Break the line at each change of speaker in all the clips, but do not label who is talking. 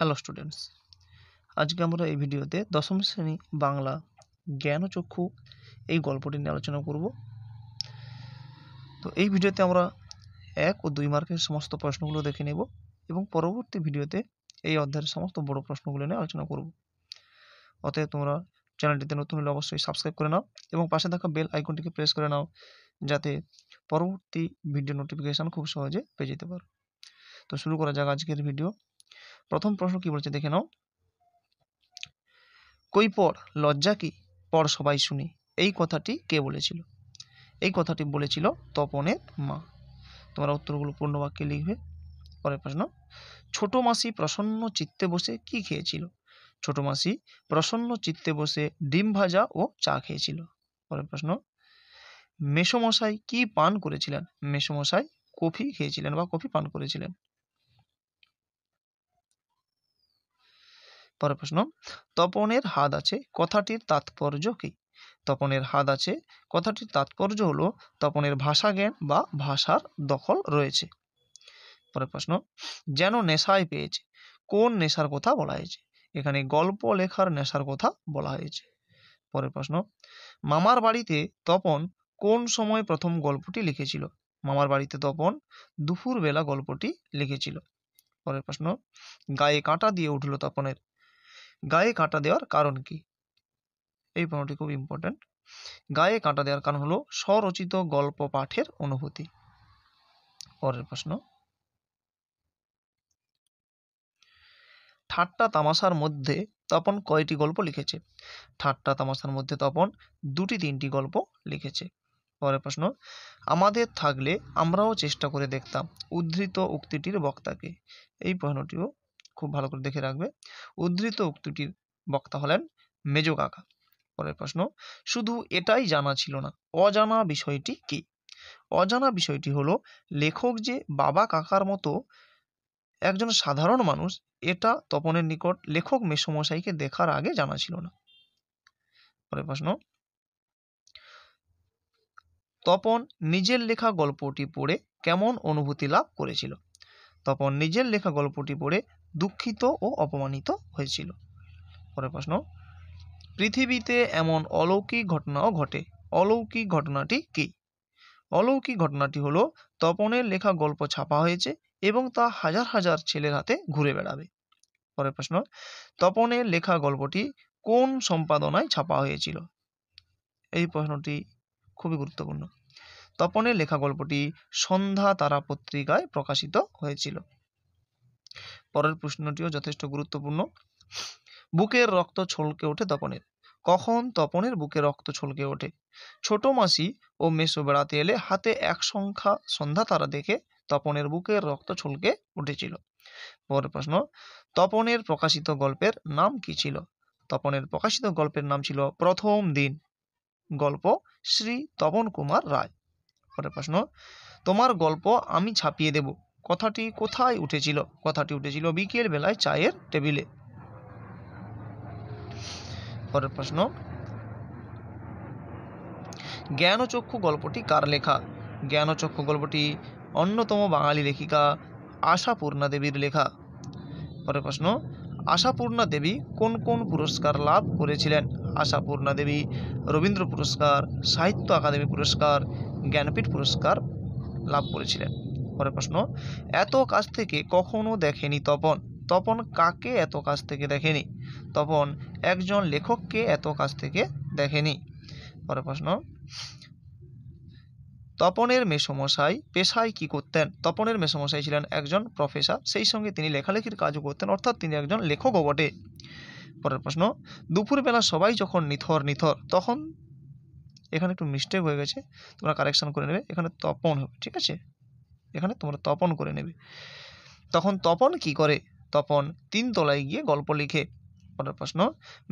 Hello students, আজকে আমরা এই ভিডিওতে দশম শ্রেণী বাংলা জ্ঞানচক্ষু এই গল্পটি নিয়ে আলোচনা করব। তো এই ভিডিওতে আমরা 1 ও 2 মার্কের সমস্ত প্রশ্নগুলো দেখে নেব এবং পরবর্তী ভিডিওতে এই অধ্যায়ের সমস্ত বড় প্রশ্নগুলো নিয়ে আলোচনা করব। অতএব তোমরা চ্যানেলটিতে নতুন হলে অবশ্যই সাবস্ক্রাইব করে নাও এবং পাশে থাকা বেল আইকনটিকে প্রেস করে নাও, যাতে পরবর্তী ভিডিও নোটিফিকেশান খুব সহজে পেয়ে যেতে পারো। তো শুরু করা যাক আজকের ভিডিও। প্রথম প্রশ্ন কি বলছে দেখে নাও। কই পড় লজ্জা কি, পড় সবাই শুনি, এই কথাটি কে বলেছিল? এই কথাটি বলেছিল তপনের মা। তোমরা উত্তরগুলো পূর্ণ বাক্যে লিখবে। পরের প্রশ্ন, ছোট মাসি প্রসন্ন চিত্তে বসে কি খেয়েছিল? ছোট মাসি প্রসন্ন চিত্তে বসে ডিম ভাজা ও চা খেয়েছিল। পরের প্রশ্ন, মেসোমশাই কি পান করেছিলেন? মেসোমশাই কফি খেয়েছিলেন বা কফি পান করেছিলেন। পরের প্রশ্ন, তপনের হাত আছে কথাটির তাৎপর্য কি? তপনের হাত আছে কথাটির তাৎপর্য হলো তপনের ভাষা জ্ঞান বা ভাষার দখল রয়েছে। পরের প্রশ্ন, যেন নেশায় পেয়েছে, কোন নেশার কথা বলা হয়েছে? এখানে গল্প লেখার নেশার কথা বলা হয়েছে। পরের প্রশ্ন, মামার বাড়িতে তপন কোন সময় প্রথম গল্পটি লিখেছিল? মামার বাড়িতে তপন দুপুরবেলা গল্পটি লিখেছিল। পরের প্রশ্ন, গায়ে কাঁটা দিয়ে উঠল তপনের, গায়ে কাঁটা দেওয়ার কারণ কি? এই প্রশ্নটি খুব ইম্পর্টেন্ট। গায়ে কাঁটা দেওয়ার কারণ হলো স্বরচিত গল্প পাঠের অনুভূতি। পরের প্রশ্ন, ঠাট্টা তামাশার মধ্যে তপন কয়টি গল্প লিখেছে? ঠাট্টা তামাশার মধ্যে তপন 2-3টি গল্প লিখেছে। পরের প্রশ্ন, আমাদের থাকলে আমরাও চেষ্টা করে দেখতাম, উদ্ধৃত উক্তিটির বক্তাকে। এই প্রশ্নটিও খুব ভালো করে দেখে রাখবে। উদ্ধৃত উক্তিটির বক্তা হলেন মেজ কাকা। পরের প্রশ্ন, শুধু এটাই জানা ছিল না, অজানা বিষয়টি কি? অজানা বিষয়টি হলো লেখক যে বাবা কাকার মতো একজন সাধারণ মানুষ, এটা তপনের নিকট লেখক মেসোমশাইকে দেখার আগে জানা ছিল না। পরের প্রশ্ন, তপন নিজের লেখা গল্পটি পড়ে কেমন অনুভূতি লাভ করেছিল? তপন নিজের লেখা গল্পটি পড়ে দুঃখিত ও অপমানিত হয়েছিল। পরের প্রশ্ন, পৃথিবীতে এমন অলৌকিক ঘটনাও ঘটে, অলৌকিক ঘটনাটি কি? অলৌকিক ঘটনাটি হলো তপনের লেখা গল্প ছাপা হয়েছে এবং তা হাজার হাজার ছেলের হাতে ঘুরে বেড়াবে। পরের প্রশ্ন, তপনের লেখা গল্পটি কোন সম্পাদনায় ছাপা হয়েছিল? এই প্রশ্নটি খুবই গুরুত্বপূর্ণ। তপনের লেখা গল্পটি সন্ধ্যা তারা পত্রিকায় প্রকাশিত হয়েছিল। পরের প্রশ্নটিও যথেষ্ট গুরুত্বপূর্ণ। বুকের রক্ত ছলকে ওঠে তপনের, কখন তপনের বুকে রক্ত ছলকে ওঠে? ছোট মাসি ও মেসো বেড়াতে এলে হাতে এক সংখ্যা সন্ধ্যা তারা দেখে তপনের বুকের রক্ত ছলকে উঠেছিল। পরের প্রশ্ন, তপনের প্রকাশিত গল্পের নাম কি ছিল? তপনের প্রকাশিত গল্পের নাম ছিল প্রথম দিন, গল্প শ্রী তপন কুমার রায়। পরের প্রশ্ন, তোমার গল্প আমি ছাপিয়ে দেব কথাটি কোথায় উঠেছিল? কথাটি উঠেছিল বিকেল বেলায় চায়ের টেবিলে। পরের প্রশ্ন, জ্ঞানচক্ষু গল্পটি কার লেখা? জ্ঞানচক্ষু গল্পটি অন্যতম বাঙালি লেখিকা আশাপূর্ণা দেবীর লেখা। পরের প্রশ্ন, আশাপূর্ণা দেবী কোন কোন পুরস্কার লাভ করেছিলেন? আশাপূর্ণা দেবী রবীন্দ্র পুরস্কার, সাহিত্য আকাদেমি পুরস্কার, জ্ঞানপীঠ পুরস্কার লাভ করেছিলেন। পরের প্রশ্ন, এত কাছ থেকে কখনো দেখেনি তপন, তপন কাকে এত কাছ থেকে দেখেনি? তপন একজন লেখককে এত কাছ থেকে দেখেনি। পরের প্রশ্ন, তপনের মেসোমশাই পেশায় কি করতেন? তপনের মেসোমশাই ছিলেন একজন প্রফেসর, সেই সঙ্গে তিনি লেখালেখির কাজও করতেন, অর্থাৎ তিনি একজন লেখকও বটে। পরের প্রশ্ন, দুপুরবেলা সবাই যখন নিথর নিথর তখন, এখানে একটু মিস্টেক হয়ে গেছে, তোমরা কারেকশন করে নেবে, এখানে তপন হবে, ঠিক আছে? এখানে তোমরা তপন করে নেবে। তখন তপন কি করে? তপন 3 তলায় গিয়ে গল্প লিখে। পরের প্রশ্ন,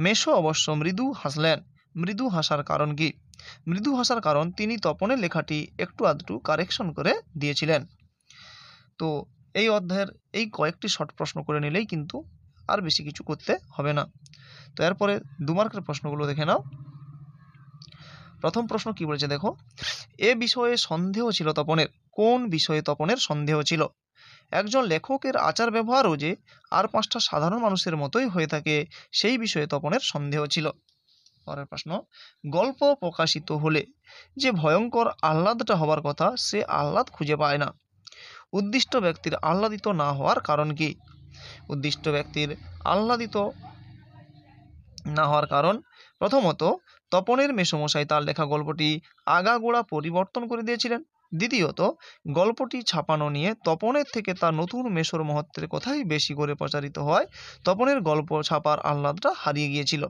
মেসো অবশ্য মৃদু হাসলেন, মৃদু হাসার কারণ কি? মৃদু হাসার কারণ তিনি তপনের লেখাটি একটু আধটু কারেকশন করে দিয়েছিলেন। তো এই অধ্যায়ের এই কয়েকটি শর্ট প্রশ্ন করে নিলেই কিন্তু আর বেশি কিছু করতে হবে না। তো এরপরে 2 মার্কের প্রশ্নগুলো দেখে নাও। প্রথম প্রশ্ন কি বলেছে দেখো, এ বিষয়ে সন্দেহ ছিল তপনের, কোন বিষয়ে তপনের সন্দেহ ছিল? একজন লেখকের আচার ব্যবহারও যে আর 5টা সাধারণ মানুষের মতোই হয়ে থাকে সেই বিষয়ে তপনের সন্দেহ ছিল। পরের প্রশ্ন, গল্প প্রকাশিত হলে যে ভয়ঙ্কর আহ্লাদটা হবার কথা সে আহ্লাদ খুঁজে পায় না। উদ্দিষ্ট ব্যক্তির আহ্লাদিত না হওয়ার কারণ কি? উদ্দিষ্ট ব্যক্তির আহ্লাদিত না হওয়ার কারণ, প্রথমত তপনের মেসোমশাই তার লেখা গল্পটি আগাগোড়া পরিবর্তন করে দিয়েছিলেন। দ্বিতীয়ত গল্পটি ছাপানো নিয়ে তপনের থেকে তার নতুন মেসোর মহত্বের কথাই বেশি করে প্রচারিত হয় তপনের গল্প ছাপার আহ্লাদটা হারিয়ে গিয়েছিল।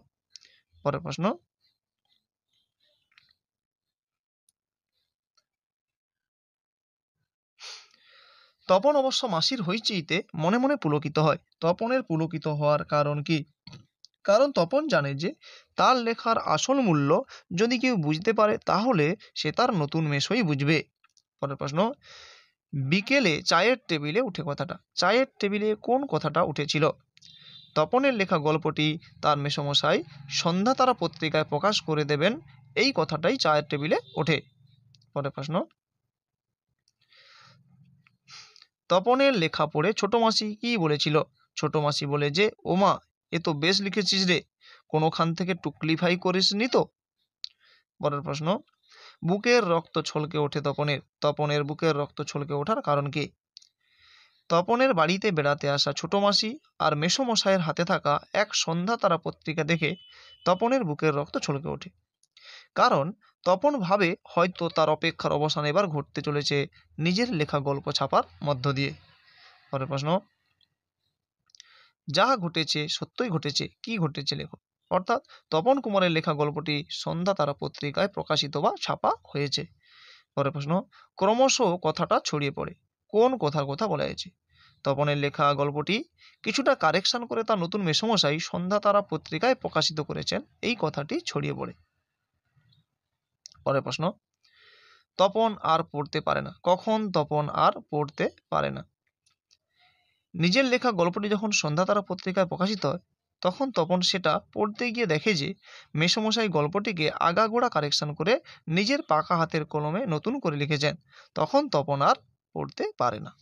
পরের প্রশ্ন, তপন অবশ্য মাসির হইচইতে মনে মনে পুলকিত হয়। তপনের পুলকিত হওয়ার কারণ কি? কারণ তপন জানে যে তার লেখার আসল মূল্য যদি কেউ বুঝতে পারে তাহলে সে তার নতুন মেসোই বুঝবে। পরের প্রশ্ন, বিকেলে চায়ের টেবিলে উঠে কথাটা, চায়ের টেবিলে কোন কথাটা উঠেছিল? তপনের লেখা গল্পটি তার মেসোমশাই সন্ধ্যা তারা পত্রিকায় প্রকাশ করে দেবেন এই কথাটাই চায়ের টেবিলে ওঠে। পরের প্রশ্ন, তপনের লেখা পড়ে ছোট মাসি কি বলেছিল? ছোট মাসি বলে যে, ওমা এ তো বেশ লিখেছিস রে, কোনোখান থেকে টুকলিফাই করিসনি তো? পরের প্রশ্ন, বুকের রক্ত ছলকে ওঠে তপনের, তপনের বুকের রক্ত ছলকে ওঠার কারণ কি? তপনের বাড়িতে বেড়াতে আসা ছোট মাসি আর মেসোমশাইয়ের হাতে থাকা এক সন্ধ্যা তারা পত্রিকা দেখে তপনের বুকের রক্ত ছলকে ওঠে। কারণ তপন ভাবে হয়তো তার অপেক্ষার অবসান এবার ঘটতে চলেছে নিজের লেখা গল্প ছাপার মধ্য দিয়ে। পরের প্রশ্ন, যা ঘটেছে সত্যই ঘটেছে, কি ঘটেছে লেখো। অর্থাৎ তপন কুমারের লেখা গল্পটি সন্ধ্যা তারা পত্রিকায় প্রকাশিত বা ছাপা হয়েছে। পরের প্রশ্ন, ক্রমশ কথাটা ছড়িয়ে পড়ে, কোন কথার কথা বলা হয়েছে? তপনের লেখা গল্পটি কিছুটা কারেকশন করে তার নতুন মেসোমশাই সন্ধ্যা তারা পত্রিকায় প্রকাশিত করেছেন এই কথাটি ছড়িয়ে পড়ে। পরের প্রশ্ন, তপন আর পড়তে পারে না, কখন তপন আর পড়তে পারে না? নিজের লেখা গল্পটি যখন সন্ধ্যা তারা পত্রিকায় প্রকাশিত হয় তখন তপন সেটা পড়তে গিয়ে দেখে যে মেসোমশাই গল্পটিকে আগাগোড়া কারেকশন করে নিজের পাকা হাতের কলমে নতুন করে লিখেছেন। তখন তপন আর পড়তে পারে না।